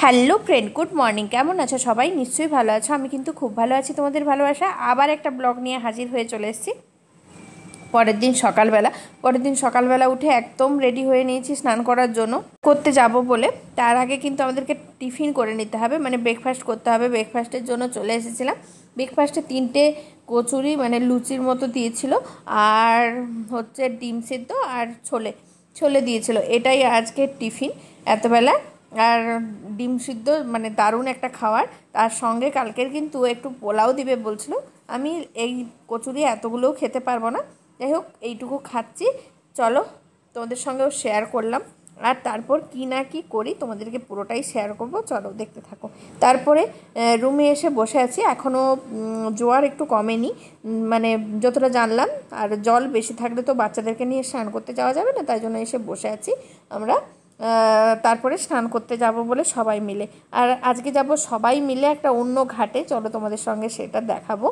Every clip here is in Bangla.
Hello friend, good morning. কেমন আছো সবাই? নিশ্চয়ই ভালো আছো। আমি কিন্তু খুব ভালো আছি। তোমাদের ভালোবাসা আবার একটা ব্লগ নিয়ে হাজির হয়ে চলে এসেছি। পরের দিন সকালবেলা উঠে একদম রেডি হয়ে নিয়েছি স্নান করার জন্য, করতে যাব বলে। তার আগে কিন্তু আমাদেরকে টিফিন করে নিতে হবে, মানে ব্রেকফাস্ট করতে হবে। ব্রেকফাস্টের জন্য চলে এসেছিলাম। ব্রেকফাস্টে 3টে কচুরি, মানে লুচির মতো দিয়েছিল, আর হচ্ছে ডিম সিদ্ধ আর ছোলে ছোলে দিয়েছিল। এটাই আজকের টিফিন এতবেলা। আর ডিম সিদ্ধ মানে দারুণ একটা খাবার। তার সঙ্গে কালকের কিন্তু একটু পোলাও দিবে বলছিল। আমি এই কচুরি এতগুলোও খেতে পারবো না, যাই হোক এইটুকু খাচ্ছি। চলো তোমাদের সঙ্গেও শেয়ার করলাম, আর তারপর কি না কি করি তোমাদেরকে পুরোটাই শেয়ার করব। চলো দেখতে থাকো। তারপরে রুমে এসে বসে আছি। এখনও জোয়ার একটু কমেনি, মানে যতটা জানলাম। আর জল বেশি থাকলে তো বাচ্চাদেরকে নিয়ে স্নান করতে যাওয়া যাবে না, তাই জন্য এসে বসে আছি আমরা। তারপরে স্নান করতে যাব বলে সবাই মিলে। আর আজকে যাব সবাই মিলে একটা অন্য ঘাটে। চলো তোমাদের সঙ্গে সেটা দেখাবো।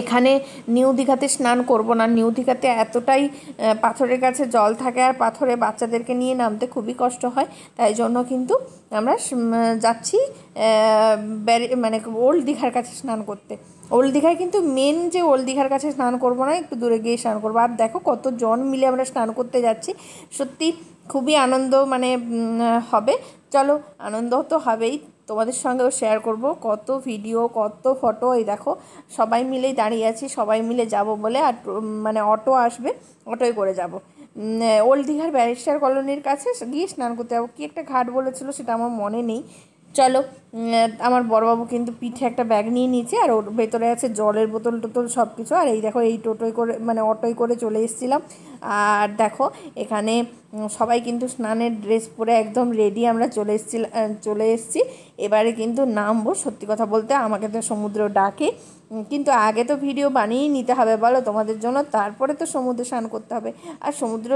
এখানে নিউ দীঘাতে স্নান করব না। নিউ দীঘাতে এতটাই পাথরের কাছে জল থাকে, আর পাথরে বাচ্চাদেরকে নিয়ে নামতে খুবই কষ্ট হয়। তাই জন্য কিন্তু আমরা যাচ্ছি মানে ওল্ড দীঘার কাছে স্নান করতে। ওল্ড দীঘায় কিন্তু মেন যে ওল্ড দীঘার কাছে স্নান করবো না, একটু দূরে গিয়ে স্নান করবো। আর দেখো কত জন মিলে আমরা স্নান করতে যাচ্ছি। সত্যি খুবই আনন্দ মানে হবে। চলো, আনন্দ তো হবেই, তোমাদের সঙ্গেও শেয়ার করব কত ভিডিও কত ফটো। এই দেখো সবাই মিলেই দাঁড়িয়ে আছি, সবাই মিলে যাব বলে। আর মানে অটো আসবে, অটোয় করে যাব। ওল্ড দীঘার ব্যারিস্টার কলোনির কাছে গিয়ে স্নান করতে যাবো। কি একটা ঘাট বলেছিল সেটা আমার মনে নেই। চলো, আমার বড়বাবু কিন্তু পিঠে একটা ব্যাগ নিয়ে নিয়েছে, আর ওর ভেতরে আছে জলের বোতল টোতল সব কিছু। আর এই দেখো এই টোটোয় করে মানে অটোয় করে চলে এসেছিলাম। আর দেখো এখানে সবাই কিন্তু স্নানের ড্রেস পরে একদম রেডি আমরা চলে এসেছি। এবারে কিন্তু নামবো। সত্যি কথা বলতে আমাকে তো সমুদ্র ডাকে, কিন্তু আগে তো ভিডিও বানিয়েই নিতে হবে বলো তোমাদের জন্য, তারপরে তো সমুদ্রে স্নান করতে হবে। আর সমুদ্র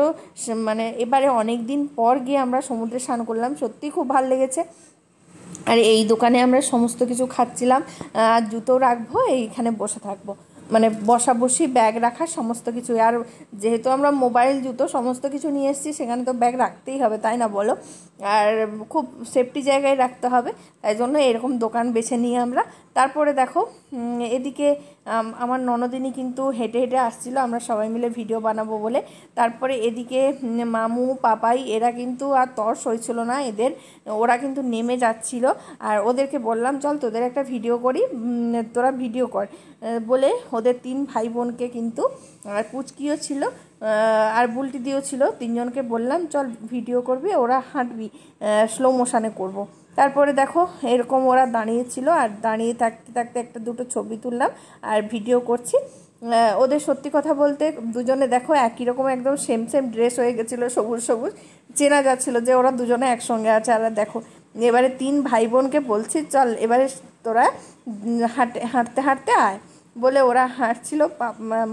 মানে এবারে অনেক দিন পর গিয়ে আমরা সমুদ্রে স্নান করলাম, সত্যি খুব ভালো লেগেছে। আর এই দোকানে আমরা সমস্ত কিছু খাচ্ছিলাম। আর জুতো রাখবো, এইখানে বসে থাকবো, মানে বসাবসি ব্যাগ রাখা সমস্ত কিছু। আর যেহেতু আমরা মোবাইল জুতো সমস্ত কিছু নিয়ে এসেছি, সেখানে তো ব্যাগ রাখতেই হবে, তাই না বলো? আর খুব সেফটি জায়গায় রাখতে হবে, তাই জন্য এরকম দোকান বেছে নিয়ে আমরা। তারপরে দেখো এদিকে আমার ননদিনী কিন্তু হেঁটে হেঁটে আসছিলো, আমরা সবাই মিলে ভিডিও বানাবো বলে। তারপরে এদিকে মামু পাপাই এরা কিন্তু আর তর সইছিল না এদের, ওরা কিন্তু নেমে যাচ্ছিল। আর ওদেরকে বললাম চল তোদের একটা ভিডিও করি, তোরা ভিডিও কর বলে ওদের 3 ভাই বোনকে কিন্তু, আর পুচকিও ছিল আর বুলটি দিয়েও ছিল, 3জনকে বললাম চল ভিডিও করবি, ওরা হাঁটবি, স্লো মোশানে করব। তারপরে দেখো এরকম ওরা দাঁড়িয়েছিল, আর দাঁড়িয়ে থাকতে থাকতে একটা দুটো ছবি তুললাম আর ভিডিও করছি। ওদের সত্যি কথা বলতে দুজনে দেখো একই রকম একদম সেম সেম ড্রেস হয়ে গেছিলো, সবুজ সবুজ, চেনা যাচ্ছিলো যে ওরা দুজনে একসঙ্গে আছে। আর দেখো এবারে 3 ভাই বোনকে বলছি চল এবারে তোরা হাঁটতে হাঁটতে আয় বলে ওরা হাঁটছিল।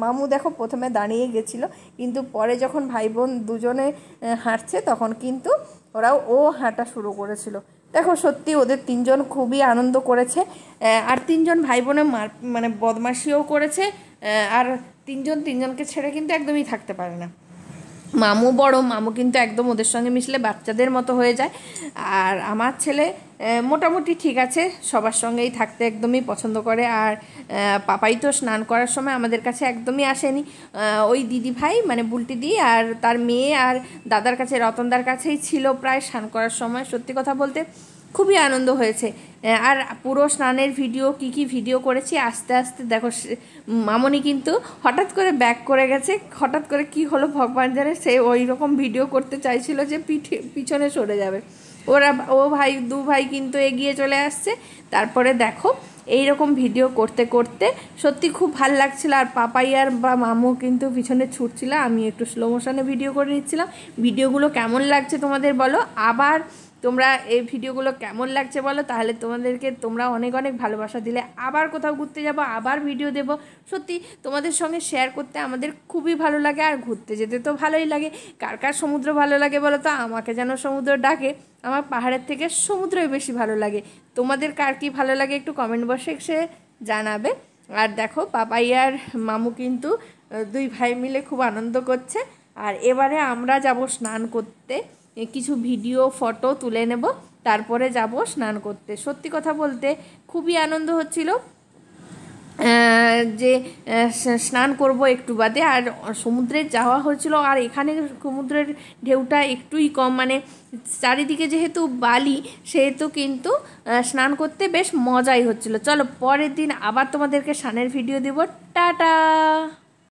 মামু দেখো প্রথমে দাঁড়িয়ে গেছিলো, কিন্তু পরে যখন ভাই বোন দুজনে হাঁটছে তখন কিন্তু ও হাঁটা শুরু করেছিল। দেখো সত্যি ওদের 3জন খুবই আনন্দ করেছে। আর 3জন ভাই বোনে মানে বদমাশিও করেছে। আর 3জনকে ছেড়ে কিন্তু একদমই থাকতে পারে না। মামু বড়, মামু কিন্তু একদম ওদের সঙ্গে মিশলে বাচ্চাদের মতো হয়ে যায়। আর আমার ছেলে মোটামুটি ঠিক আছে, সবার সঙ্গেই থাকতে একদমই পছন্দ করে। আর পাপাই তো স্নান করার সময় আমাদের কাছে একদমই আসেনি, ওই দিদি ভাই মানে বুলটি দি আর তার মেয়ে আর দাদার কাছে, রতনদার কাছেই ছিল প্রায় স্নান করার সময়। সত্যি কথা বলতে খুবই আনন্দ হয়েছে। আর পুরো স্নানের ভিডিও কি ভিডিও করেছি আস্তে আস্তে দেখো। মামনি কিন্তু হঠাৎ করে ব্যাক করে গেছে, হঠাৎ করে কি হলো ভগবান জানে, সে ওই রকম ভিডিও করতে চাইছিল যে পিছনে সরে যাবে। ও দু ভাই কিন্তু এগিয়ে চলে আসছে। তারপরে দেখো এই রকম ভিডিও করতে করতে সত্যি খুব ভাল লাগছিল। আর পাপাই আর বা মামু কিন্তু পিছনে ছুটছিল, আমি একটু স্লো মোশনে ভিডিও করে নিচ্ছিলাম। ভিডিওগুলো কেমন লাগছে তোমাদের বলো, আবার তোমরা এই ভিডিওগুলো কেমন লাগছে বলো, তাহলে তোমরা অনেক অনেক ভালোবাসা দিলে আবার কোথাও ঘুরতে যাব, আবার ভিডিও দেব। সত্যি তোমাদের সঙ্গে শেয়ার করতে আমাদের খুবই ভালো লাগে, আর ঘুরতে যেতে তো ভালোই লাগে। কার কার সমুদ্র ভালো লাগে বলো তো? আমাকে যেন সমুদ্র ডাকে, আমার পাহাড়ের থেকে সমুদ্রই বেশি ভালো লাগে। তোমাদের কার কী ভালো লাগে একটু কমেন্ট বক্সে জানাবে। আর দেখো পাপাই আর মামু কিন্তু 2 ভাই মিলে খুব আনন্দ করছে। আর এবারে আমরা যাব স্নান করতে, কিছু ভিডিও ফটো তুলে নেব। তারপরে যাব স্নান করতে। সত্যি কথা বলতে খুবই আনন্দ হচ্ছিল যে স্নান করব একটু বাদে। আর সমুদ্রে যাওয়া হয়েছিল, আর এখানে সমুদ্রের ঢেউটা একটুই কম, মানে চারিদিকে যেহেতু বালি সেহেতু কিন্তু স্নান করতে বেশ মজাই হচ্ছিল। চলো পরের দিন আবার তোমাদেরকে স্নানের ভিডিও দেব। টাটা।